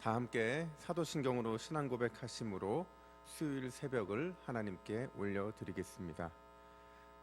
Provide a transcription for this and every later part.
다 함께 사도신경으로 신앙 고백하심으로 수요일 새벽을 하나님께 올려드리겠습니다.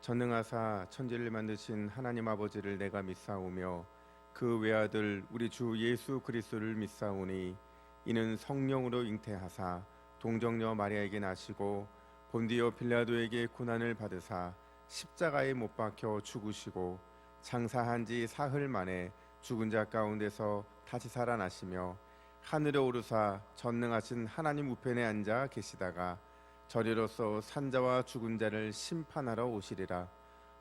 전능하사 천지를 만드신 하나님 아버지를 내가 믿사오며 그 외아들 우리 주 예수 그리스도를 믿사오니 이는 성령으로 잉태하사 동정녀 마리아에게 나시고 본디오 빌라도에게 고난을 받으사 십자가에 못 박혀 죽으시고 장사한 지 사흘 만에 죽은 자 가운데서 다시 살아나시며 하늘에 오르사 전능하신 하나님 우편에 앉아 계시다가 저리로서 산자와 죽은 자를 심판하러 오시리라.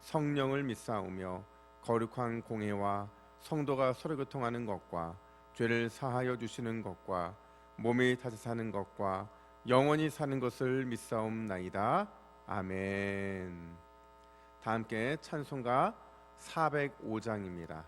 성령을 믿사오며 거룩한 공회와 성도가 서로 교통하는 것과 죄를 사하여 주시는 것과 몸이 다시 사는 것과 영원히 사는 것을 믿사옵나이다. 아멘. 다 함께 찬송가 405장입니다.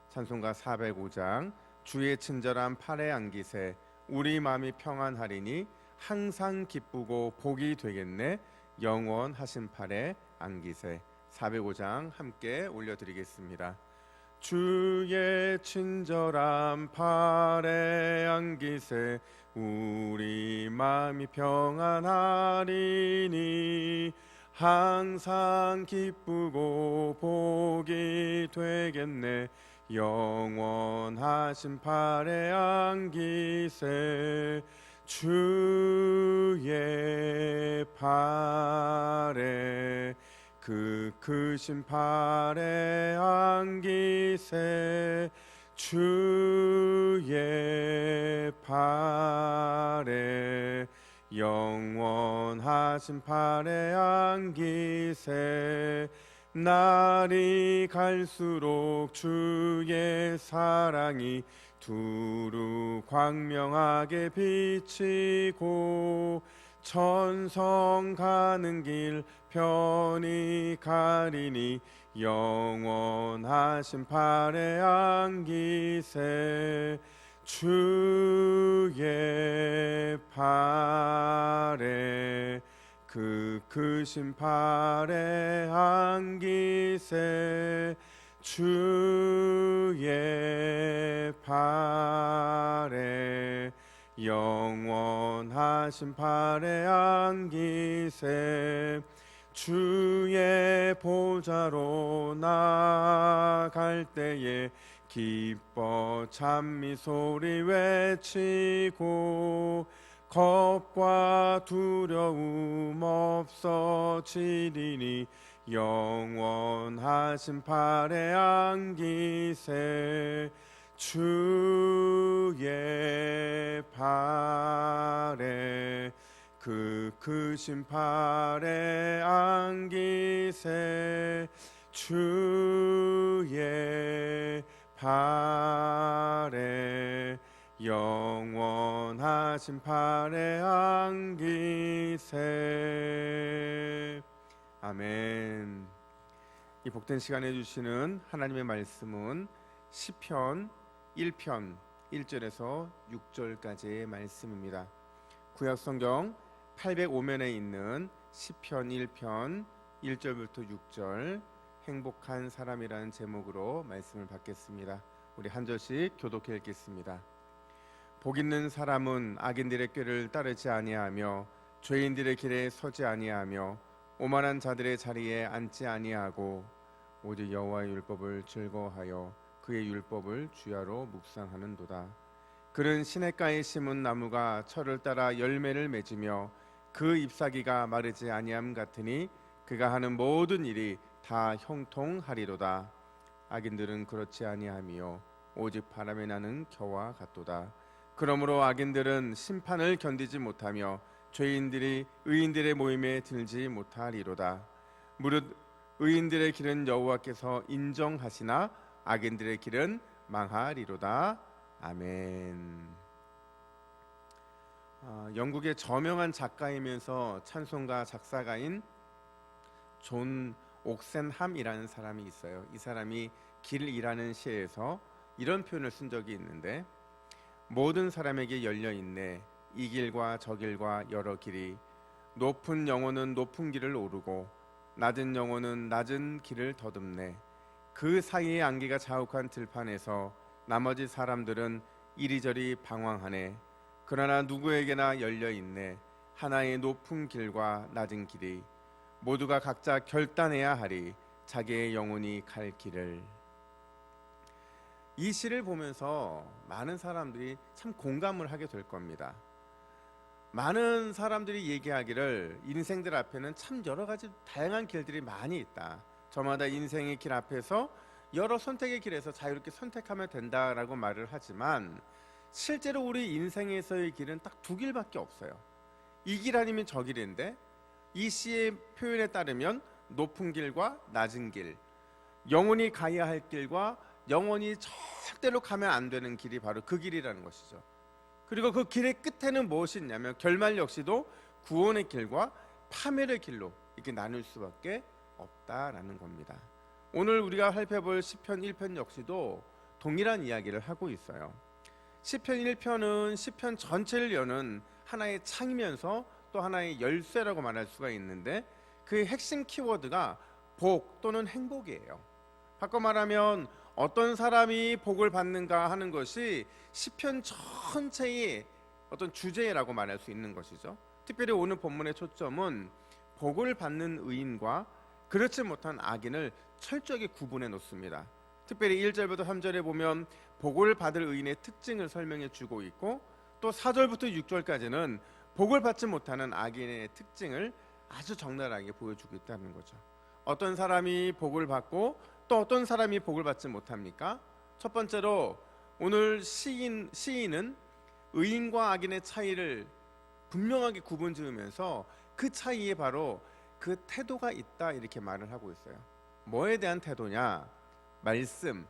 찬송가 405장. 주의 친절한 팔에 안기세 우리 마음이 평안하리니 항상 기쁘고 복이 되겠네 영원하신 팔에 안기세. 405장 함께 올려드리겠습니다. 주의 친절한 팔에 안기세 우리 마음이 평안하리니 항상 기쁘고 복이 되겠네 영원하신 팔에 안기세. 주의 팔에 그 크신 팔에 안기세 주의 팔에 영원하신 팔에 안기세. 날이 갈수록 주의 사랑이 두루 광명하게 비치고 천성 가는 길 편히 가리니 영원하신 팔에 안기세 주의 팔에 그 크신 팔에 안기세 주의 팔에 영원하신 팔에 안기세. 주의 보좌로 나갈 때에 기뻐 찬미 소리 외치고 겁과 두려움 없어지리니 영원하신 팔에 안기세 주의 팔에 그 크신 팔에 안기세 주의 팔에 영원하신 팔에 안기세. 아멘. 이 복된 시간에 주시는 하나님의 말씀은 시편 1편 1절에서 6절까지의 말씀입니다. 구약성경 805면에 있는 시편 1편 1절부터 6절 행복한 사람이라는 제목으로 말씀을 받겠습니다. 우리 한 절씩 교독해 읽겠습니다. 복 있는 사람은 악인들의 꾀를 따르지 아니하며 죄인들의 길에 서지 아니하며 오만한 자들의 자리에 앉지 아니하고 오직 여호와의 율법을 즐거워하여 그의 율법을 주야로 묵상하는도다. 그는 시냇가에 심은 나무가 철을 따라 열매를 맺으며 그 잎사귀가 마르지 아니함 같으니 그가 하는 모든 일이 다 형통하리로다. 악인들은 그렇지 아니하며 오직 바람에 나는 겨와 같도다. 그러므로 악인들은 심판을 견디지 못하며 죄인들이 의인들의 모임에 들지 못하리로다. 무릇 의인들의 길은 여호와께서 인정하시나 악인들의 길은 망하리로다. 아멘. 영국의 저명한 작가이면서 찬송가 작사가인 존 옥센함이라는 사람이 있어요. 이 사람이 길이라는 시에서 이런 표현을 쓴 적이 있는데, 모든 사람에게 열려있네 이 길과 저 길과 여러 길이. 높은 영혼은 높은 길을 오르고 낮은 영혼은 낮은 길을 더듬네. 그 사이의 안개가 자욱한 들판에서 나머지 사람들은 이리저리 방황하네. 그러나 누구에게나 열려 있네. 하나의 높은 길과 낮은 길이 모두가 각자 결단해야 하리. 자기의 영혼이 갈 길을. 이 시를 보면서 많은 사람들이 참 공감을 하게 될 겁니다. 많은 사람들이 얘기하기를 인생들 앞에는 참 여러 가지 다양한 길들이 많이 있다. 저마다 인생의 길 앞에서 여러 선택의 길에서 자유롭게 선택하면 된다라고 말을 하지만 실제로 우리 인생에서의 길은 딱 두 길밖에 없어요. 이 길 아니면 저 길인데 이 시의 표현에 따르면 높은 길과 낮은 길, 영원히 가야 할 길과 영원히 절대로 가면 안 되는 길이 바로 그 길이라는 것이죠. 그리고 그 길의 끝에는 무엇이 있냐면 결말 역시도 구원의 길과 파멸의 길로 이렇게 나눌 수밖에 없다라는 겁니다. 오늘 우리가 살펴볼 시편 1편 역시도 동일한 이야기를 하고 있어요. 시편 1편은 시편 전체를 여는 하나의 창이면서 또 하나의 열쇠라고 말할 수가 있는데 그 핵심 키워드가 복 또는 행복이에요. 바꿔 말하면 어떤 사람이 복을 받는가 하는 것이 시편 전체의 어떤 주제라고 말할 수 있는 것이죠. 특별히 오늘 본문의 초점은 복을 받는 의인과 그렇지 못한 악인을 철저하게 구분해 놓습니다. 특별히 1절부터 3절에 보면 복을 받을 의인의 특징을 설명해 주고 있고 또 4절부터 6절까지는 복을 받지 못하는 악인의 특징을 아주 적나라하게 보여주고 있다는 거죠. 어떤 사람이 복을 받고 또 어떤 사람이 복을 받지 못합니까? 첫 번째로 오늘 시인은 의인과 악인의 차이를 분명하게 구분 지으면서 그 차이에 바로 그 태도가 있다 이렇게 말을 하고 있어요. 뭐에 대한 태도냐? 말씀.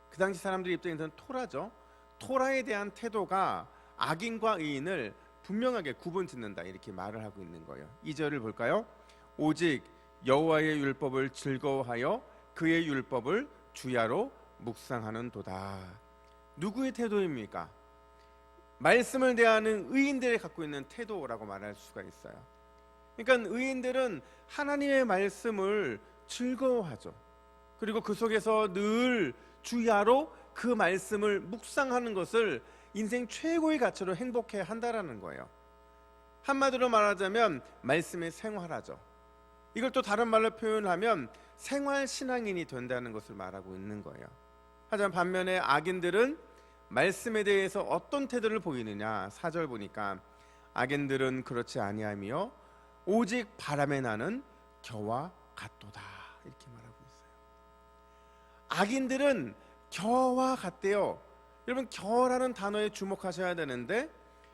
그 당시 사람들 입장에서는 토라죠. 토라에 대한 태도가 악인과 의인을 분명하게 구분 짓는다 이렇게 말을 하고 있는 거예요. 2절을 볼까요? 오직 여호와의 율법을 즐거워하여 그의 율법을 주야로 묵상하는 도다. 누구의 태도입니까? 말씀을 대하는 의인들이 갖고 있는 태도라고 말할 수가 있어요. 그러니까 의인들은 하나님의 말씀을 즐거워하죠. 그리고 그 속에서 늘 주야로 그 말씀을 묵상하는 것을 인생 최고의 가치로 행복해 한다라는 거예요. 한마디로 말하자면 말씀의 생활하죠. 이걸 또 다른 말로 표현하면 생활 신앙인이 된다는 것을 말하고 있는 거예요. 하지만 반면에 악인들은 말씀에 대해서 어떤 태도를 보이느냐? 4절 보니까 악인들은 그렇지 아니하며 오직 바람에 나는 겨와 같도다 이렇게 말하고 있어요. 악인들은 겨와 같대요. 여러분 겨라는 단어에 주목하셔야 되는데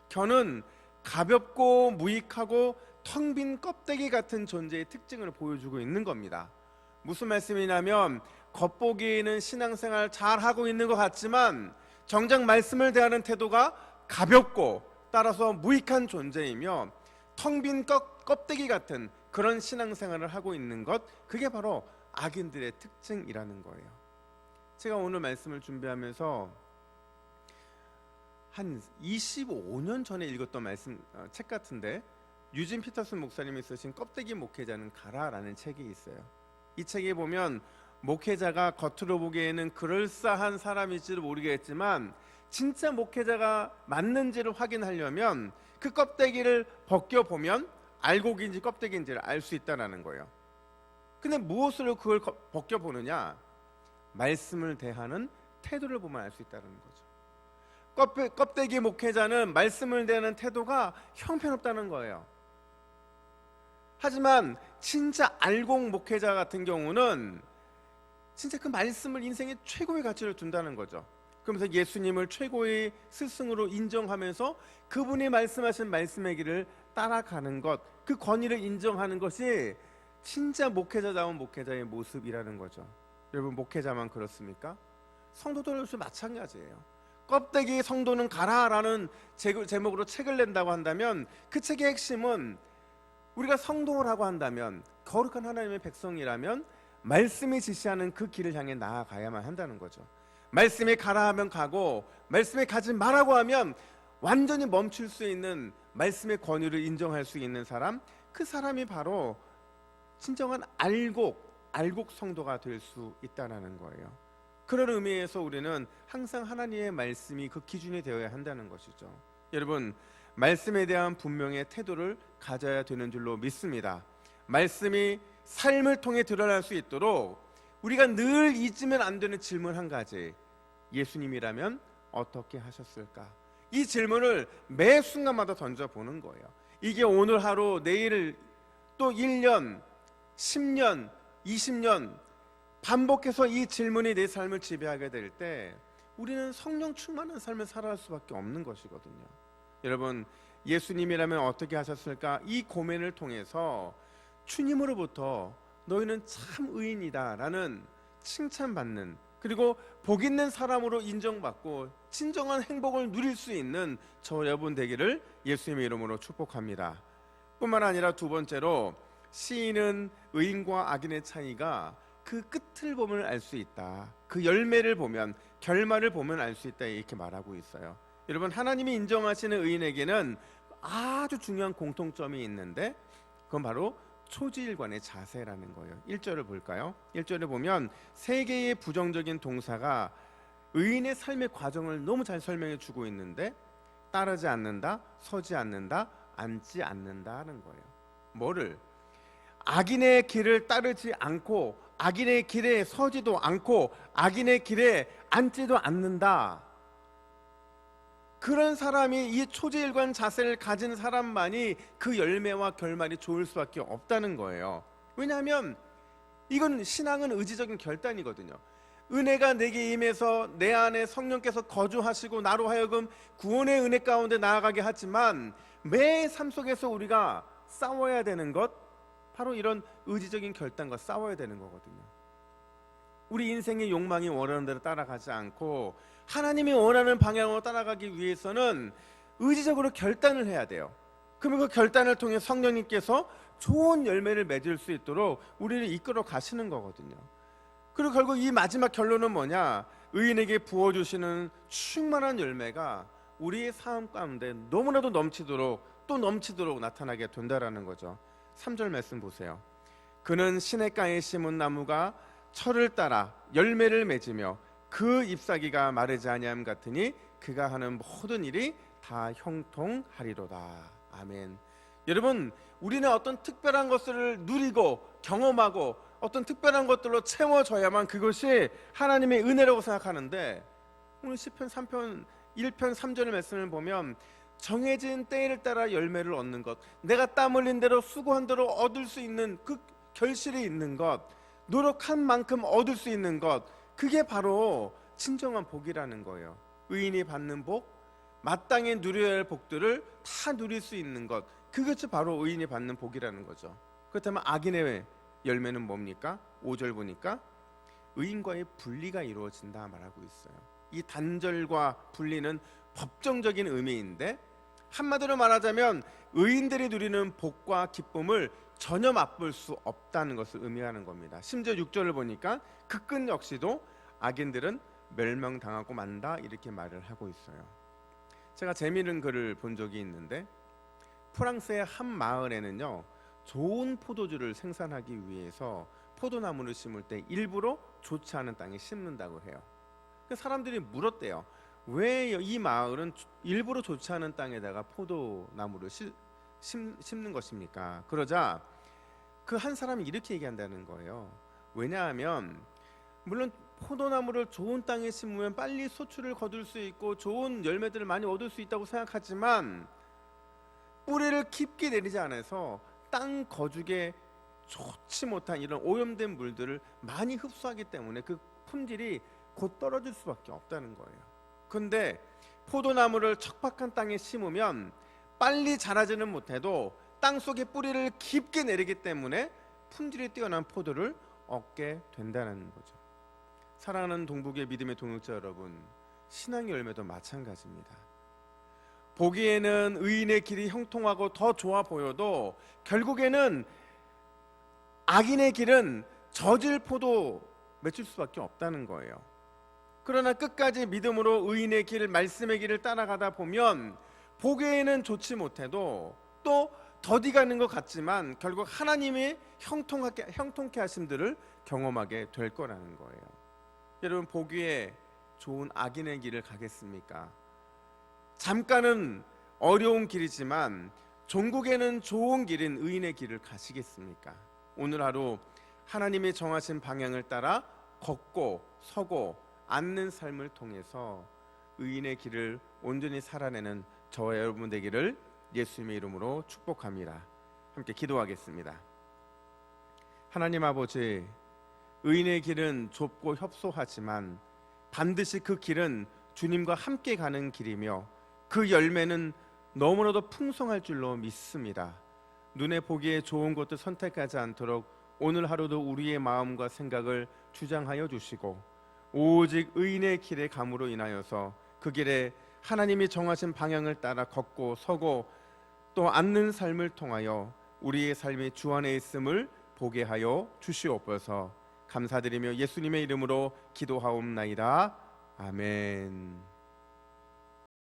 겨는 가볍고 무익하고 텅 빈 껍데기 같은 존재의 특징을 보여주고 있는 겁니다. 무슨 말씀이냐면 겉보기에는 신앙생활 잘 하고 있는 것 같지만 정작 말씀을 대하는 태도가 가볍고 따라서 무익한 존재이며 텅 빈 껍데기 같은 그런 신앙생활을 하고 있는 것, 그게 바로 악인들의 특징이라는 거예요. 제가 오늘 말씀을 준비하면서 한 25년 전에 읽었던 책 같은데 유진 피터슨 목사님이 쓰신 껍데기 목회자는 가라라는 책이 있어요. 이 책에 보면 목회자가 겉으로 보기에는 그럴싸한 사람일지도 모르겠지만 진짜 목회자가 맞는지를 확인하려면 그 껍데기를 벗겨보면 알곡인지 껍데기인지를 알 수 있다는 거예요. 근데 무엇으로 그걸 벗겨보느냐? 말씀을 대하는 태도를 보면 알 수 있다는 거죠. 껍데기 목회자는 말씀을 대하는 태도가 형편없다는 거예요. 하지만 진짜 알곡 목회자 같은 경우는 진짜 그 말씀을 인생의 최고의 가치를 둔다는 거죠. 그러면서 예수님을 최고의 스승으로 인정하면서 그분이 말씀하신 말씀의 길을 따라가는 것, 그 권위를 인정하는 것이 진짜 목회자다운 목회자의 모습이라는 거죠. 여러분 목회자만 그렇습니까? 성도들 역시 마찬가지예요. 껍데기 성도는 가라라는 제목으로 책을 낸다고 한다면 그 책의 핵심은 우리가 성도라고 한다면 거룩한 하나님의 백성이라면 말씀이 지시하는 그 길을 향해 나아가야만 한다는 거죠. 말씀에 가라 하면 가고 말씀에 가지 말라고 하면 완전히 멈출 수 있는 말씀의 권위를 인정할 수 있는 사람, 그 사람이 바로 진정한 알곡 성도가 될 수 있다는 거예요. 그런 의미에서 우리는 항상 하나님의 말씀이 그 기준이 되어야 한다는 것이죠. 여러분, 말씀에 대한 분명의 태도를 가져야 되는 줄로 믿습니다. 말씀이 삶을 통해 드러날 수 있도록 우리가 늘 잊으면 안 되는 질문 한 가지, 예수님이라면 어떻게 하셨을까? 이 질문을 매 순간마다 던져보는 거예요. 이게 오늘 하루, 내일, 또 1년, 10년, 20년 반복해서 이 질문이 내 삶을 지배하게 될 때 우리는 성령 충만한 삶을 살아갈 수밖에 없는 것이거든요. 여러분, 예수님이라면 어떻게 하셨을까? 이 고민을 통해서 주님으로부터 너희는 참 의인이다 라는 칭찬받는, 그리고 복 있는 사람으로 인정받고 진정한 행복을 누릴 수 있는 저 여러분 되기를 예수님의 이름으로 축복합니다. 뿐만 아니라 두 번째로, 시인은 의인과 악인의 차이가 그 끝을 보면 알 수 있다, 그 열매를 보면, 결말을 보면 알 수 있다, 이렇게 말하고 있어요. 여러분, 하나님이 인정하시는 의인에게는 아주 중요한 공통점이 있는데 그건 바로 초지일관의 자세라는 거예요. 1절을 볼까요? 1절을 보면 세 개의 부정적인 동사가 의인의 삶의 과정을 너무 잘 설명해 주고 있는데, 따르지 않는다, 서지 않는다, 앉지 않는다 하는 거예요. 뭐를? 악인의 길을 따르지 않고, 악인의 길에 서지도 않고, 악인의 길에 앉지도 않는다. 그런 사람이, 이 초지일관 자세를 가진 사람만이 그 열매와 결말이 좋을 수밖에 없다는 거예요. 왜냐하면 이건, 신앙은 의지적인 결단이거든요. 은혜가 내게 임해서 내 안에 성령께서 거주하시고 나로 하여금 구원의 은혜 가운데 나아가게 하지만, 매 삶 속에서 우리가 싸워야 되는 것, 바로 이런 의지적인 결단과 싸워야 되는 거거든요. 우리 인생의 욕망이 원하는 대로 따라가지 않고 하나님이 원하는 방향으로 따라가기 위해서는 의지적으로 결단을 해야 돼요. 그러면 그 결단을 통해 성령님께서 좋은 열매를 맺을 수 있도록 우리를 이끌어 가시는 거거든요. 그리고 결국 이 마지막 결론은 뭐냐? 의인에게 부어주시는 충만한 열매가 우리의 삶 가운데 너무나도 넘치도록, 또 넘치도록 나타나게 된다라는 거죠. 3절 말씀 보세요. 그는 시냇가에 심은 나무가 철을 따라 열매를 맺으며 그 잎사귀가 마르지 아니함 같으니 그가 하는 모든 일이 다 형통하리로다. 아멘. 여러분, 우리는 어떤 특별한 것을 누리고 경험하고 어떤 특별한 것들로 채워져야만 그것이 하나님의 은혜라고 생각하는데, 오늘 시편 3편 1편 3절의 말씀을 보면 정해진 때를 따라 열매를 얻는 것, 내가 땀 흘린 대로 수고한 대로 얻을 수 있는 그 결실이 있는 것, 노력한 만큼 얻을 수 있는 것, 그게 바로 진정한 복이라는 거예요. 의인이 받는 복, 마땅히 누려야 할 복들을 다 누릴 수 있는 것, 그것이 바로 의인이 받는 복이라는 거죠. 그렇다면 악인의 열매는 뭡니까? 5절 보니까 의인과의 분리가 이루어진다 말하고 있어요. 이 단절과 분리는 법정적인 의미인데, 한마디로 말하자면 의인들이 누리는 복과 기쁨을 전혀 맛볼 수 없다는 것을 의미하는 겁니다. 심지어 6절을 보니까 그 끝 역시도 악인들은 멸망당하고 만다, 이렇게 말을 하고 있어요. 제가 재미있는 글을 본 적이 있는데, 프랑스의 한 마을에는요, 좋은 포도주를 생산하기 위해서 포도나무를 심을 때 일부러 좋지 않은 땅에 심는다고 해요. 사람들이 물었대요. 왜 이 마을은 일부러 좋지 않은 땅에다가 포도나무를 심는 것입니까? 그러자 그 한 사람이 이렇게 얘기한다는 거예요. 왜냐하면 물론 포도나무를 좋은 땅에 심으면 빨리 소출을 거둘 수 있고 좋은 열매들을 많이 얻을 수 있다고 생각하지만, 뿌리를 깊게 내리지 않아서 땅 거죽에 좋지 못한 이런 오염된 물들을 많이 흡수하기 때문에 그 품질이 곧 떨어질 수밖에 없다는 거예요. 그런데 포도나무를 척박한 땅에 심으면 빨리 자라지는 못해도 땅 속에 뿌리를 깊게 내리기 때문에 품질이 뛰어난 포도를 얻게 된다는 거죠. 사랑하는 동북의 믿음의 동역자 여러분, 신앙의 열매도 마찬가지입니다. 보기에는 의인의 길이 형통하고 더 좋아 보여도 결국에는 악인의 길은 저질 포도 맺을 수밖에 없다는 거예요. 그러나 끝까지 믿음으로 의인의 길, 말씀의 길을 따라가다 보면 보기에는 좋지 못해도 또 더디가는 것 같지만 결국 하나님의 형통케 하심들을 경험하게 될 거라는 거예요. 여러분, 보기에 좋은 악인의 길을 가겠습니까? 잠깐은 어려운 길이지만 종국에는 좋은 길인 의인의 길을 가시겠습니까? 오늘 하루 하나님이 정하신 방향을 따라 걷고 서고 앉는 삶을 통해서 의인의 길을 온전히 살아내는 저와 여러분 되기를 예수님의 이름으로 축복합니다. 함께 기도하겠습니다. 하나님 아버지, 의인의 길은 좁고 협소하지만 반드시 그 길은 주님과 함께 가는 길이며 그 열매는 너무나도 풍성할 줄로 믿습니다. 눈에 보기에 좋은 것도 선택하지 않도록 오늘 하루도 우리의 마음과 생각을 주장하여 주시고 오직 의인의 길에 감으로 인하여서 그 길에 하나님이 정하신 방향을 따라 걷고 서고 또 앉는 삶을 통하여 우리의 삶이 주 안에 있음을 보게 하여 주시옵소서. 감사드리며 예수님의 이름으로 기도하옵나이다. 아멘.